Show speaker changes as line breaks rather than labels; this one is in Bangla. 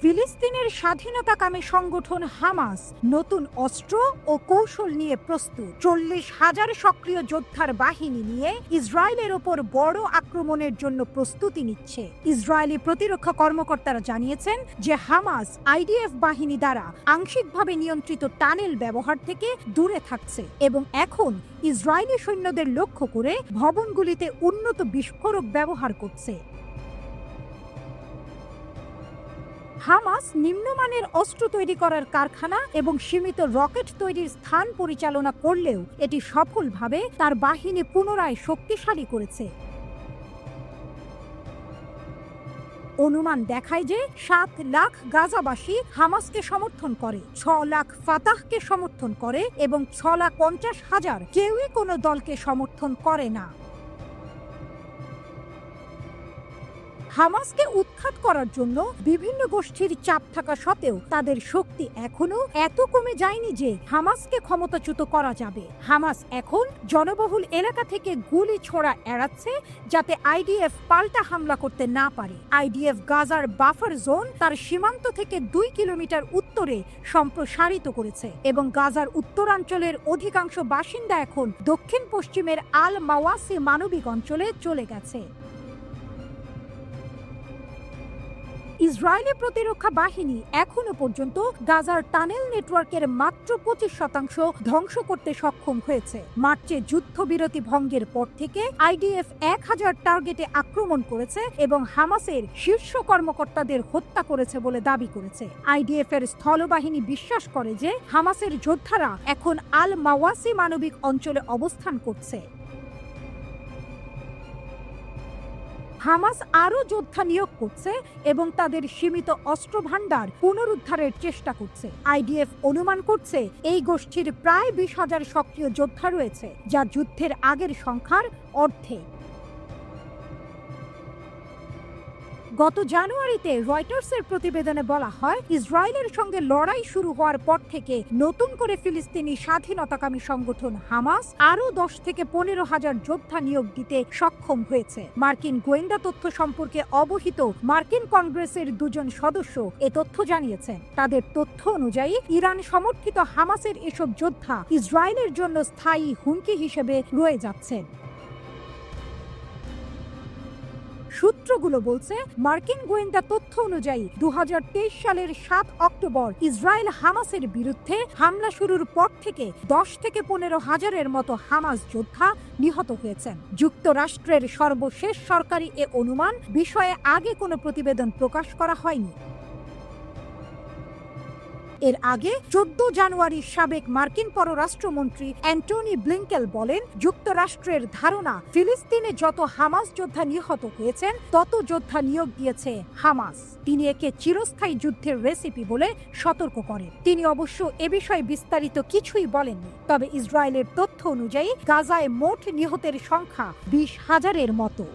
ফিলিস্তিনের স্বাধীনতাকামী সংগঠন হামাস নতুন অস্ত্র ও কৌশল নিয়ে প্রস্তুত। 40,000 সক্রিয় যোদ্ধার বাহিনী নিয়ে ইসরায়েলের ওপর বড় আক্রমণের জন্য প্রস্তুতি নিচ্ছে। ইসরায়েলি প্রতিরক্ষা কর্মকর্তারা জানিয়েছেন যে হামাস আইডিএফ বাহিনী দ্বারা আংশিকভাবে নিয়ন্ত্রিত টানেল ব্যবহার থেকে দূরে থাকছে এবং এখন ইসরায়েলি সৈন্যদের লক্ষ্য করে ভবনগুলিতে উন্নত বিস্ফোরক ব্যবহার করছে। হামাস নিম্নমানের অস্ত্র তৈরি করার কারখানা এবং সীমিত রকেট তৈরির স্থান পরিচালনা করলেও এটি সফলভাবে তার বাহিনী পুনরায় শক্তিশালী করেছে। অনুমান দেখায় যে 7 লাখ গাজাবাসী হামাসকে সমর্থন করে, 6 লাখ ফাতাহকে সমর্থন করে এবং 6,50,000 কেউই কোনো দলকে সমর্থন করে না। হামাসকে উৎখাত করার জন্য বিভিন্ন গোষ্ঠীর চাপ থাকা সত্ত্বেও তাদের শক্তি এখনো এত কমে যায়নি যে হামাসকে ক্ষমতাচ্যুত করা যাবে। হামাস এখন জনবহুল এলাকা থেকে গুলি ছোড়া এড়াচ্ছে যাতে আইডিএফ পাল্টা হামলা করতে না পারে। আইডিএফ গাজার বাফার জোন তার সীমান্ত থেকে 2 কিলোমিটার উত্তরে সম্প্রসারিত করেছে এবং গাজার উত্তরাঞ্চলের অধিকাংশ বাসিন্দা এখন দক্ষিণ পশ্চিমের আল মাওয়াসি মানবিক অঞ্চলে চলে গেছে। ইসরায়েলি প্রতিরক্ষা বাহিনী এখনো পর্যন্ত গাজার টানেল নেটওয়ার্কের মাত্র 25% ধ্বংস করতে সক্ষম হয়েছে। মার্চে যুদ্ধবিরতি ভঙ্গের পর থেকে আইডিএফ 1000 টার্গেটে আক্রমণ করেছে এবং হামাসের শীর্ষ কর্মকর্তাদের হত্যা করেছে বলে দাবি করেছে। আইডিএফ এর স্থলবাহিনী বিশ্বাস করে যে হামাসের যোদ্ধারা এখন আল মাওয়াসি মানবিক অঞ্চলে অবস্থান করছে। হামাস আরও যোদ্ধা নিয়োগ করছে এবং তাদের সীমিত অস্ত্র ভান্ডার পুনরুদ্ধারের চেষ্টা করছে। আইডিএফ অনুমান করছে এই গোষ্ঠীর প্রায় 20,000 সক্রিয় যোদ্ধা রয়েছে, যা যুদ্ধের আগের সংখ্যার অর্ধেক। গত জানুয়ারিতে রয়টার্সের প্রতিবেদনে বলা হয়, ইসরায়েলের সঙ্গে লড়াই শুরু হওয়ার পর থেকে নতুন করে ফিলিস্তিনি স্বাধীনতাকামী সংগঠন হামাস আরও 10 থেকে 15,000 যোদ্ধা নিয়োগ দিতে সক্ষম হয়েছে। মার্কিন গোয়েন্দা তথ্য সম্পর্কে অবহিত মার্কিন কংগ্রেসের 2 সদস্য এ তথ্য জানিয়েছেন। তাদের তথ্য অনুযায়ী ইরান সমর্থিত হামাসের এসব যোদ্ধা ইসরায়েলের জন্য স্থায়ী হুমকি হিসেবে রয়ে যাচ্ছেন। সূত্রগুলো বলছে, মার্কিন গোয়েন্দা তথ্য অনুযায়ী 2023 সালের 7 অক্টোবর ইসরায়েল হামাসের বিরুদ্ধে হামলা শুরুর পর থেকে 10 থেকে 15,000-এর মতো হামাস যোদ্ধা নিহত হয়েছেন। যুক্তরাষ্ট্রের সর্বশেষ সরকারি এ অনুমান বিষয়ে আগে কোনো প্রতিবেদন প্রকাশ করা হয়নি। এর আগে 14 জানুয়ারি সাবেক মার্কিন পররাষ্ট্রমন্ত্রী অ্যান্টনি ব্লিংকেন বলেন, যুক্তরাষ্ট্রের ধারণা ফিলিস্তিনে যত হামাস যোদ্ধা নিহত হয়েছেন তত যোদ্ধা নিয়োগ দিয়েছে হামাস। তিনি একে চিরস্থায়ী যুদ্ধের রেসিপি বলে সতর্ক করেন। তিনি অবশ্য এ বিষয়ে বিস্তারিত কিছুই বলেননি। তবে ইসরায়েলের তথ্য অনুযায়ী গাজায় মোট নিহতের সংখ্যা 20,000-এর মতো।